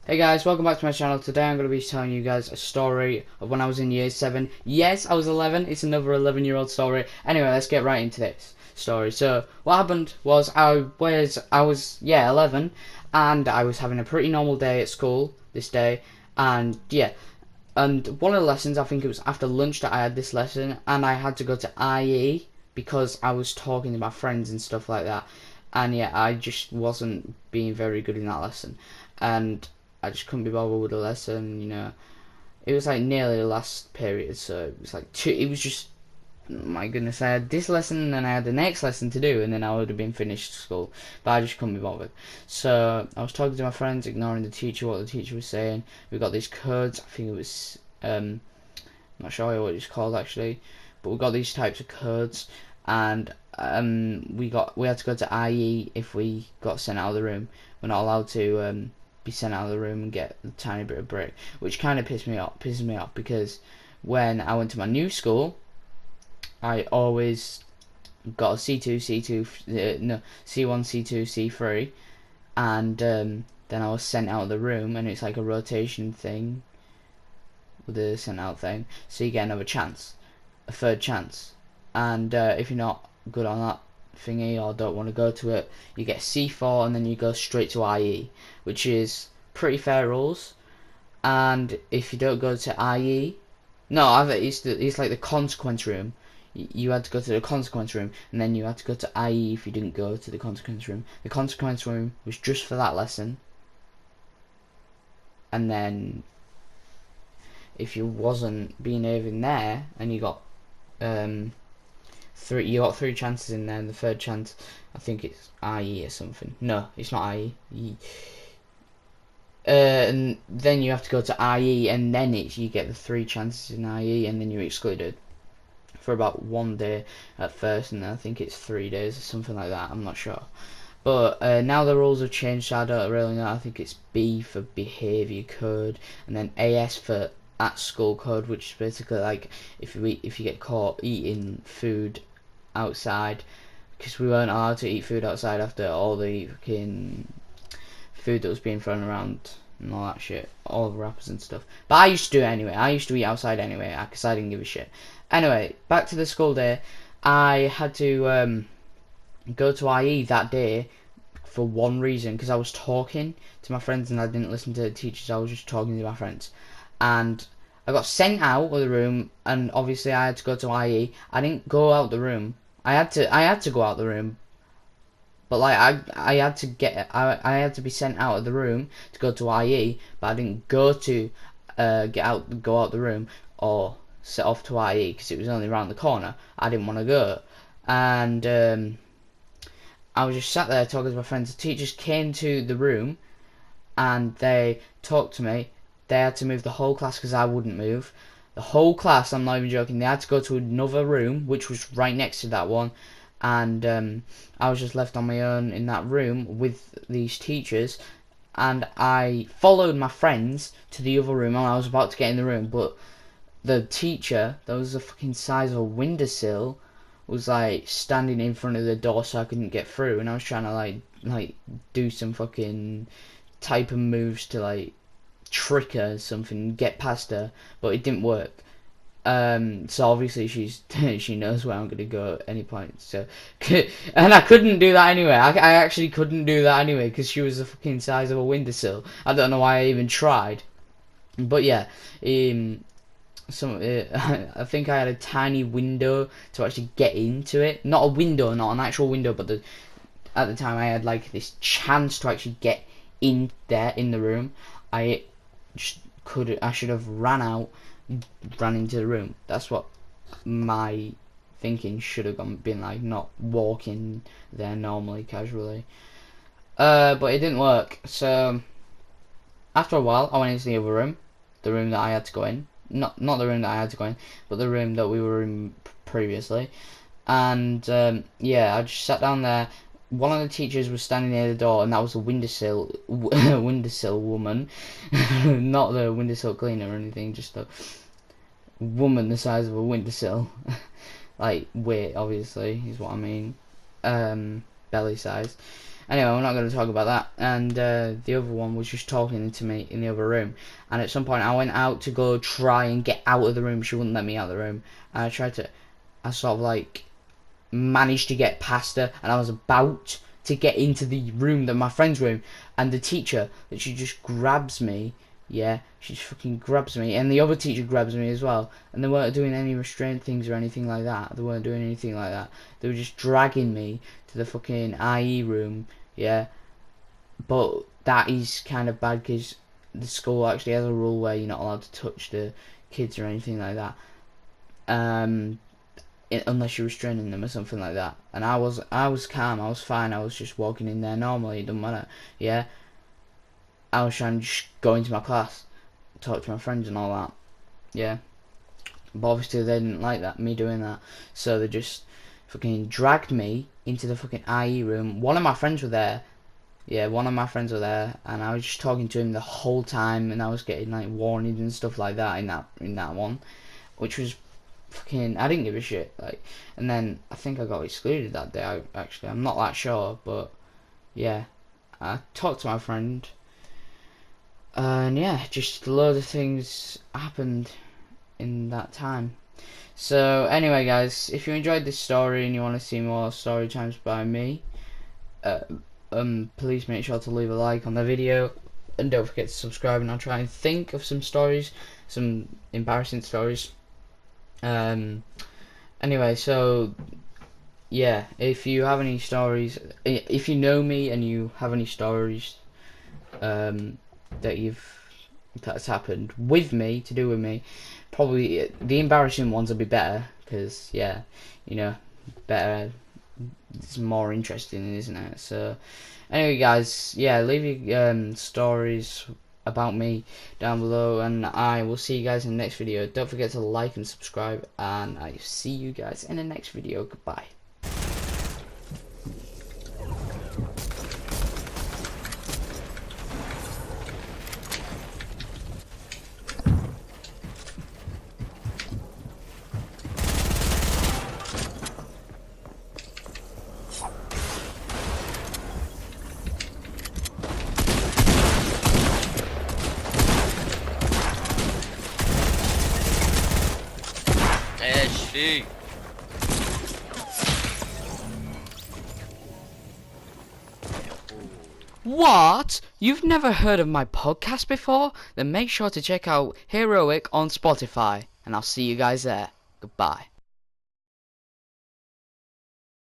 Hey guys, welcome back to my channel. Today I'm going to be telling you guys a story of when I was in year 7. Yes, I was 11. It's another 11-year-old story. Anyway, let's get right into this story. So, what happened was I was 11, and I was having a pretty normal day at school this day, and yeah, and one of the lessons, I think it was after lunch that I had this lesson, and I had to go to IE because I was talking to my friends and stuff like that. And yeah, I just wasn't being very good in that lesson, and I just couldn't be bothered with the lesson. It was like nearly the last period, so it was like it was just, my goodness, I had this lesson and then I had the next lesson to do, and then I would have been finished school, but I just couldn't be bothered. So I was talking to my friends, ignoring the teacher, what the teacher was saying. We got these codes, I think it was, I'm not sure what it's called actually, but we got these types of codes, and we had to go to IE if we got sent out of the room. We're not allowed to be sent out of the room and get a tiny bit of break, which kind of pisses me off because when I went to my new school, I always got a C2, no, C1, C2, C3, and then I was sent out of the room, and it's like a rotation thing with the sent out thing, so you get another chance, a third chance, and if you're not good on that thingy or don't want to go to it, you get C4 and then you go straight to IE, which is pretty fair rules. And if you don't go to IE, no, I think it's like the consequence room. You had to go to the consequence room, and then you had to go to IE if you didn't go to the consequence room. The consequence room was just for that lesson, and then if you wasn't behaving there, and you got you got three chances in there, and the third chance, I think it's IE or something. No, it's not IE. And then you have to go to IE, and then you get the three chances in IE, and then you're excluded for about 1 day at first, and then I think it's 3 days or something like that. I'm not sure. But now the rules have changed, so I don't really know. I think it's B for behaviour code, and then AS for at school code, which is basically like if you get caught eating food outside, because we weren't allowed to eat food outside after all the fucking food that was being thrown around and all that shit, all the rappers and stuff. But I used to do it anyway. I used to eat outside anyway because I didn't give a shit. Anyway, back to the school day. I had to go to IE that day for one reason, because I was talking to my friends and I didn't listen to the teachers. I was just talking to my friends, and I got sent out of the room, and obviously I had to go to IE. I didn't go out the room. I had to go out the room, but like I had to I had to be sent out of the room to go to IE, but I didn't go to go out the room or set off to IE because it was only around the corner. I didn't want to go, and I was just sat there talking to my friends. The teachers came to the room and they talked to me. They had to move the whole class because I wouldn't move. The whole class, I'm not even joking, they had to go to another room which was right next to that one, and I was just left on my own in that room with these teachers, and I followed my friends to the other room, and I was about to get in the room, but the teacher, that was the fucking size of a windowsill, was like standing in front of the door so I couldn't get through, and I was trying to like do some fucking type of moves to like trick her or something, get past her, but it didn't work. So obviously she knows where I'm gonna go at any point. So, and I couldn't do that anyway. I actually couldn't do that anyway because she was the fucking size of a windowsill. I don't know why I even tried. But yeah, I think I had a tiny window to actually get into it. Not a window, not an actual window, but at the time I had like this chance to actually get in there in the room. I should have ran into the room. That's what my thinking should have been like, not walking there normally, casually. But it didn't work. So after a while, I went into the other room, the room that I had to go in. Not the room that I had to go in, but the room that we were in previously. And yeah, I just sat down there. One of the teachers was standing near the door, and that was a windowsill woman, not the windowsill cleaner or anything, just a woman the size of a windowsill, like weight obviously is what I mean, belly size. Anyway, we're not going to talk about that. And the other one was just talking to me in the other room. And at some point, I went out to go try and get out of the room. She wouldn't let me out of the room. And I sort of like managed to get past her, and I was about to get into the room, my friend's room, and the teacher, that she just grabs me. Yeah, she just fucking grabs me, and the other teacher grabs me as well, and they weren't doing any restraint things or anything like that. They weren't doing anything like that. They were just dragging me to the fucking IE room. Yeah, but that is kind of bad because the school actually has a rule where you're not allowed to touch the kids or anything like that. Unless you're restraining them or something like that. And I was calm, I was fine, I was just walking in there normally, it doesn't matter. Yeah, I was trying to just go into my class, talk to my friends and all that. Yeah, but obviously they didn't like that, me doing that, so they just fucking dragged me into the fucking IE room. One of my friends were there. Yeah, one of my friends were there, and I was just talking to him the whole time, and I was getting like warnings and stuff like that in that one, which was fucking, I didn't give a shit. Like, and then I think I got excluded that day. I'm not that sure, but yeah, I talked to my friend, and yeah, just a load of things happened in that time. So anyway, guys, if you enjoyed this story and you want to see more story times by me, please make sure to leave a like on the video, and don't forget to subscribe, and I'll try and think of some stories, some embarrassing stories. Anyway, so yeah, if you have any stories, if you know me and you have any stories that's happened with me, to do with me, probably the embarrassing ones will be better, because yeah, you know, better, it's more interesting, isn't it? So anyway, guys, yeah, leave your stories about me down below, and I will see you guys in the next video. Don't forget to like and subscribe, and I see you guys in the next video. Goodbye. Hey. What? You've never heard of my podcast before? Then make sure to check out Heroic on Spotify, and I'll see you guys there. Goodbye.